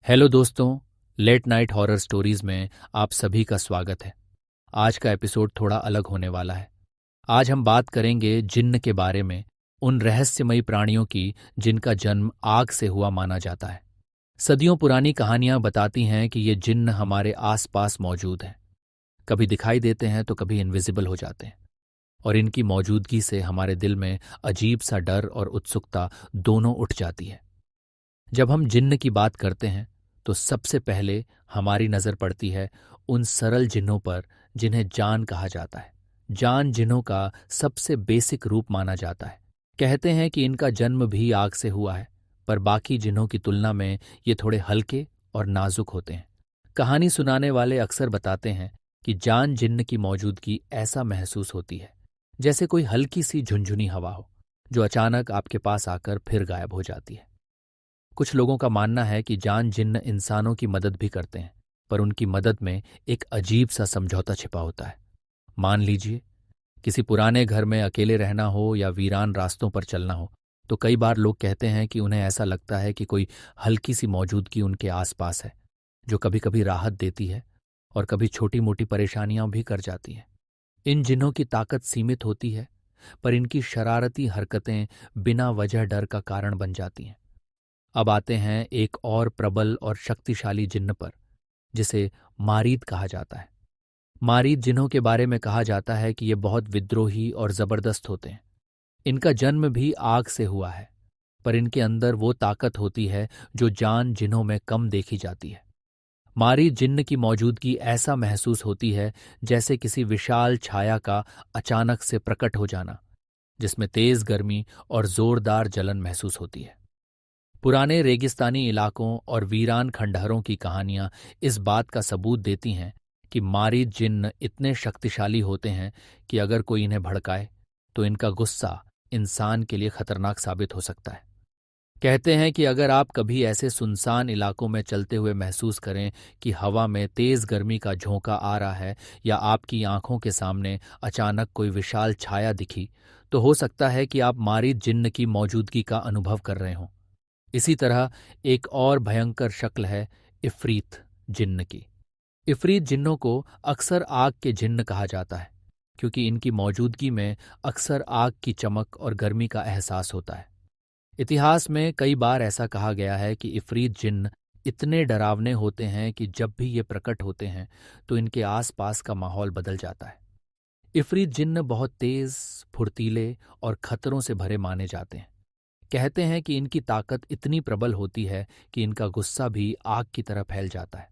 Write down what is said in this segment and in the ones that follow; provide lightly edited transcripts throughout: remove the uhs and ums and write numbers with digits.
Hello दोस्तों, late night horror stories में आप सभी का स्वागत है। आज का एपिसोड थोड़ा अलग होने वाला है। आज हम बात करेंगे जिन्न के बारे में, उन रहस्यमयी प्राणियों की जिनका जन्म आग से हुआ माना जाता है। सदियों पुरानी कहानियां बताती हैं कि ये जिन्न हमारे आसपास मौजूद हैं। कभी दिखाई देते हैं तो कभी इनविजिबल हो जाते हैं, और इनकी मौजूदगी से हमारे दिल में अजीब सा डर और उत्सुकता दोनों उठ जाती है। जब हम जिन्न की बात करते हैं तो सबसे पहले हमारी नज़र पड़ती है उन सरल जिन्नों पर जिन्हें जान कहा जाता है। जान जिन्नों का सबसे बेसिक रूप माना जाता है। कहते हैं कि इनका जन्म भी आग से हुआ है, पर बाकी जिन्नों की तुलना में ये थोड़े हल्के और नाजुक होते हैं। कहानी सुनाने वाले अक्सर बताते हैं कि जान जिन्न की मौजूदगी ऐसा महसूस होती है जैसे कोई हल्की सी झुनझुनी हवा हो, जो अचानक आपके पास आकर फिर गायब हो जाती है। कुछ लोगों का मानना है कि जान जिन्न इंसानों की मदद भी करते हैं, पर उनकी मदद में एक अजीब सा समझौता छिपा होता है। मान लीजिए किसी पुराने घर में अकेले रहना हो या वीरान रास्तों पर चलना हो, तो कई बार लोग कहते हैं कि उन्हें ऐसा लगता है कि कोई हल्की सी मौजूदगी उनके आसपास है, जो कभी कभी राहत देती है और कभी छोटी मोटी परेशानियां भी कर जाती हैं। इन जिन्हों की ताकत सीमित होती है, पर इनकी शरारती हरकतें बिना वजह डर का कारण बन जाती हैं। अब आते हैं एक और प्रबल और शक्तिशाली जिन्न पर, जिसे मारीद कहा जाता है। मारीद जिन्हों के बारे में कहा जाता है कि ये बहुत विद्रोही और जबरदस्त होते हैं। इनका जन्म भी आग से हुआ है, पर इनके अंदर वो ताकत होती है जो जान जिन्हों में कम देखी जाती है। मारीद जिन्न की मौजूदगी ऐसा महसूस होती है जैसे किसी विशाल छाया का अचानक से प्रकट हो जाना, जिसमें तेज गर्मी और जोरदार जलन महसूस होती है। पुराने रेगिस्तानी इलाकों और वीरान खंडहरों की कहानियां इस बात का सबूत देती हैं कि मारीद जिन्न इतने शक्तिशाली होते हैं कि अगर कोई इन्हें भड़काए तो इनका गुस्सा इंसान के लिए खतरनाक साबित हो सकता है। कहते हैं कि अगर आप कभी ऐसे सुनसान इलाकों में चलते हुए महसूस करें कि हवा में तेज गर्मी का झोंका आ रहा है, या आपकी आंखों के सामने अचानक कोई विशाल छाया दिखी, तो हो सकता है कि आप मारीद जिन्न की मौजूदगी का अनुभव कर रहे हों। इसी तरह एक और भयंकर शक्ल है इफ़रीत जिन्न की। इफ़रीत जिन्नों को अक्सर आग के जिन्न कहा जाता है, क्योंकि इनकी मौजूदगी में अक्सर आग की चमक और गर्मी का एहसास होता है। इतिहास में कई बार ऐसा कहा गया है कि इफ़रीत जिन्न इतने डरावने होते हैं कि जब भी ये प्रकट होते हैं तो इनके आसपास का माहौल बदल जाता है। इफ़रीत जिन्न बहुत तेज, फुर्तीले और खतरों से भरे माने जाते हैं। कहते हैं कि इनकी ताकत इतनी प्रबल होती है कि इनका गुस्सा भी आग की तरह फैल जाता है।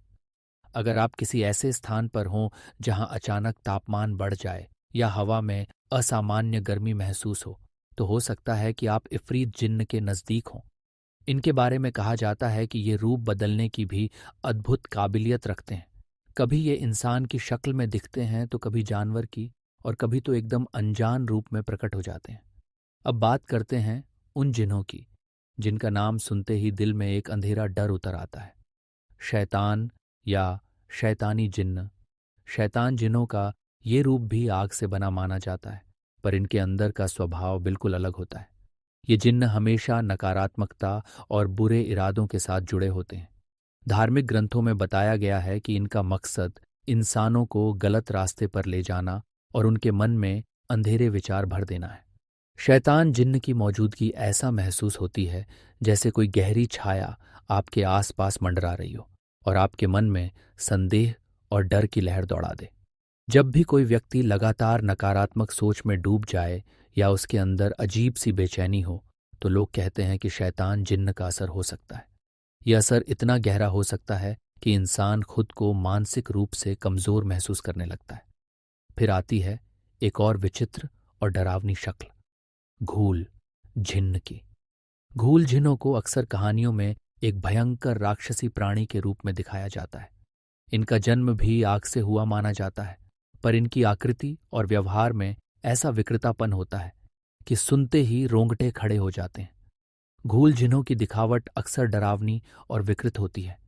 अगर आप किसी ऐसे स्थान पर हों जहां अचानक तापमान बढ़ जाए या हवा में असामान्य गर्मी महसूस हो सकता है कि आप इफ़रीत जिन्न के नज़दीक हों। इनके बारे में कहा जाता है कि ये रूप बदलने की भी अद्भुत काबिलियत रखते हैं। कभी ये इंसान की शक्ल में दिखते हैं तो कभी जानवर की, और कभी तो एकदम अनजान रूप में प्रकट हो जाते हैं। अब बात करते हैं उन जिन्हों की जिनका नाम सुनते ही दिल में एक अंधेरा डर उतर आता है। शैतान या शैतानी जिन्न। शैतान जिन्हों का ये रूप भी आग से बना माना जाता है, पर इनके अंदर का स्वभाव बिल्कुल अलग होता है। ये जिन्न हमेशा नकारात्मकता और बुरे इरादों के साथ जुड़े होते हैं। धार्मिक ग्रंथों में बताया गया है कि इनका मकसद इंसानों को गलत रास्ते पर ले जाना और उनके मन में अंधेरे विचार भर देना है। शैतान जिन्न की मौजूदगी ऐसा महसूस होती है जैसे कोई गहरी छाया आपके आसपास मंडरा रही हो और आपके मन में संदेह और डर की लहर दौड़ा दे। जब भी कोई व्यक्ति लगातार नकारात्मक सोच में डूब जाए या उसके अंदर अजीब सी बेचैनी हो, तो लोग कहते हैं कि शैतान जिन्न का असर हो सकता है। यह असर इतना गहरा हो सकता है कि इंसान खुद को मानसिक रूप से कमजोर महसूस करने लगता है। फिर आती है एक और विचित्र और डरावनी शक्ल, घूल झिन्न की। घूल झिन्नों को अक्सर कहानियों में एक भयंकर राक्षसी प्राणी के रूप में दिखाया जाता है। इनका जन्म भी आग से हुआ माना जाता है, पर इनकी आकृति और व्यवहार में ऐसा विकृतापन होता है कि सुनते ही रोंगटे खड़े हो जाते हैं। घूल झिन्नों की दिखावट अक्सर डरावनी और विकृत होती है।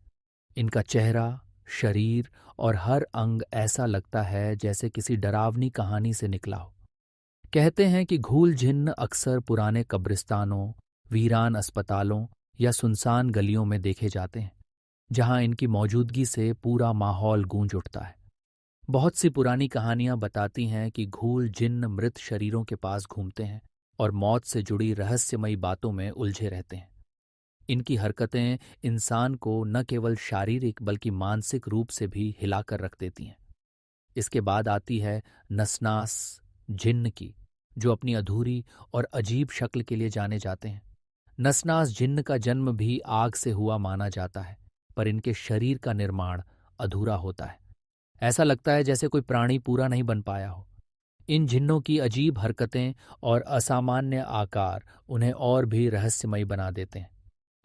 इनका चेहरा, शरीर और हर अंग ऐसा लगता है जैसे किसी डरावनी कहानी से निकला हो। कहते हैं कि घूल झिन्न अक्सर पुराने कब्रिस्तानों, वीरान अस्पतालों या सुनसान गलियों में देखे जाते हैं। जहां इनकी मौजूदगी से पूरा माहौल गूंज उठता है। बहुत सी पुरानी कहानियां बताती हैं कि घूल जिन्न मृत शरीरों के पास घूमते हैं और मौत से जुड़ी रहस्यमयी बातों में उलझे रहते हैं। इनकी हरकतें इंसान को न केवल शारीरिक बल्कि मानसिक रूप से भी हिलाकर रख देती हैं। इसके बाद आती है नसनास जिन्न की, जो अपनी अधूरी और अजीब शक्ल के लिए जाने जाते हैं। नसनास जिन्न का जन्म भी आग से हुआ माना जाता है, पर इनके शरीर का निर्माण अधूरा होता है। ऐसा लगता है जैसे कोई प्राणी पूरा नहीं बन पाया हो। इन जिन्नों की अजीब हरकतें और असामान्य आकार उन्हें और भी रहस्यमयी बना देते हैं।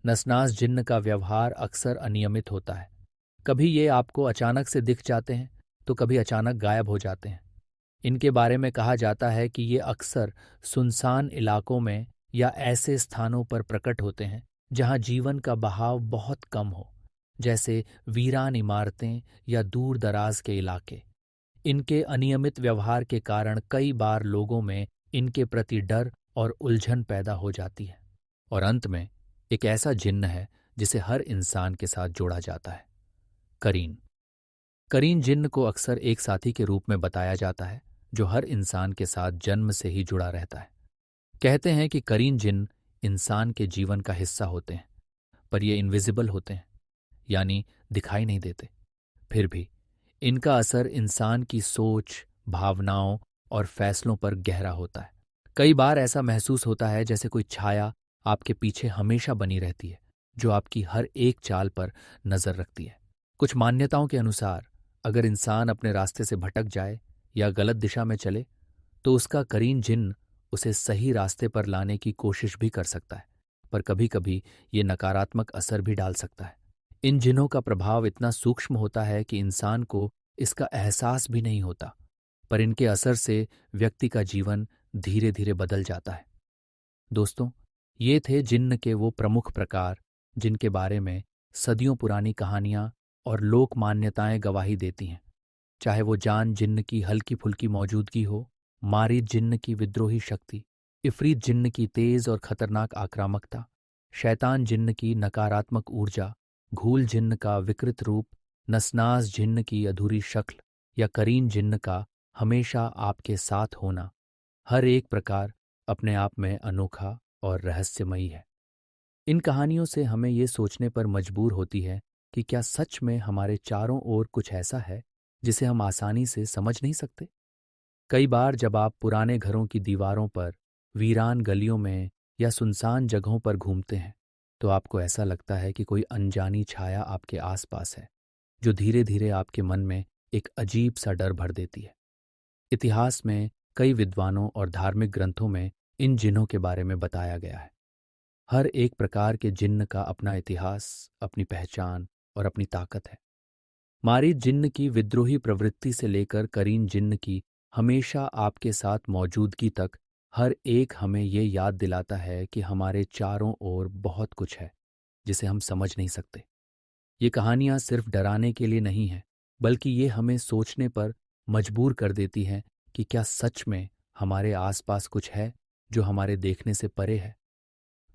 नसनास जिन्न का व्यवहार अक्सर अनियमित होता है। कभी ये आपको अचानक से दिख जाते हैं तो कभी अचानक गायब हो जाते हैं। इनके बारे में कहा जाता है कि ये अक्सर सुनसान इलाकों में या ऐसे स्थानों पर प्रकट होते हैं जहां जीवन का बहाव बहुत कम हो, जैसे वीरान इमारतें या दूर दराज के इलाके। इनके अनियमित व्यवहार के कारण कई बार लोगों में इनके प्रति डर और उलझन पैदा हो जाती है। और अंत में एक ऐसा जिन्न है जिसे हर इंसान के साथ जोड़ा जाता है, करीन। करीन जिन्न को अक्सर एक साथी के रूप में बताया जाता है जो हर इंसान के साथ जन्म से ही जुड़ा रहता है। कहते हैं कि करीन जिन्न इंसान के जीवन का हिस्सा होते हैं, पर ये इनविजिबल होते हैं, यानी दिखाई नहीं देते। फिर भी इनका असर इंसान की सोच, भावनाओं और फैसलों पर गहरा होता है। कई बार ऐसा महसूस होता है जैसे कोई छाया आपके पीछे हमेशा बनी रहती है, जो आपकी हर एक चाल पर नजर रखती है। कुछ मान्यताओं के अनुसार अगर इंसान अपने रास्ते से भटक जाए या गलत दिशा में चले, तो उसका करीन जिन्न उसे सही रास्ते पर लाने की कोशिश भी कर सकता है, पर कभी कभी ये नकारात्मक असर भी डाल सकता है। इन जिन्नों का प्रभाव इतना सूक्ष्म होता है कि इंसान को इसका एहसास भी नहीं होता, पर इनके असर से व्यक्ति का जीवन धीरे धीरे बदल जाता है। दोस्तों, ये थे जिन्न के वो प्रमुख प्रकार जिनके बारे में सदियों पुरानी कहानियां और लोक मान्यताएं गवाही देती हैं। चाहे वो जान जिन्न की हल्की फुल्की मौजूदगी हो, मारीद जिन्न की विद्रोही शक्ति, इफरीत जिन्न की तेज और खतरनाक आक्रामकता, शैतान जिन्न की नकारात्मक ऊर्जा, घूल जिन्न का विकृत रूप, नसनास जिन्न की अधूरी शक्ल या करीन जिन्न का हमेशा आपके साथ होना, हर एक प्रकार अपने आप में अनोखा और रहस्यमयी है। इन कहानियों से हमें ये सोचने पर मजबूर होती है कि क्या सच में हमारे चारों ओर कुछ ऐसा है जिसे हम आसानी से समझ नहीं सकते। कई बार जब आप पुराने घरों की दीवारों पर, वीरान गलियों में या सुनसान जगहों पर घूमते हैं, तो आपको ऐसा लगता है कि कोई अनजानी छाया आपके आसपास है, जो धीरे धीरे आपके मन में एक अजीब सा डर भर देती है। इतिहास में कई विद्वानों और धार्मिक ग्रंथों में इन जिन्हों के बारे में बताया गया है। हर एक प्रकार के जिन्न का अपना इतिहास, अपनी पहचान और अपनी ताकत है। मारीद जिन्न की विद्रोही प्रवृत्ति से लेकर करीन जिन्न की हमेशा आपके साथ मौजूदगी तक, हर एक हमें ये याद दिलाता है कि हमारे चारों ओर बहुत कुछ है जिसे हम समझ नहीं सकते। ये कहानियां सिर्फ डराने के लिए नहीं हैं, बल्कि ये हमें सोचने पर मजबूर कर देती हैं कि क्या सच में हमारे आसपास कुछ है जो हमारे देखने से परे है।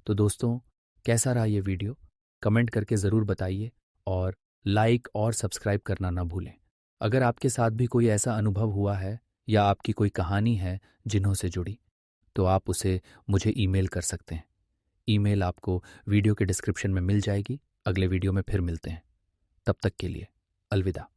तो दोस्तों, कैसा रहा ये वीडियो? कमेंट करके ज़रूर बताइए और लाइक और सब्सक्राइब करना ना भूलें। अगर आपके साथ भी कोई ऐसा अनुभव हुआ है या आपकी कोई कहानी है जिन्हों से जुड़ी, तो आप उसे मुझे ईमेल कर सकते हैं। ईमेल आपको वीडियो के डिस्क्रिप्शन में मिल जाएगी। अगले वीडियो में फिर मिलते हैं। तब तक के लिए अलविदा।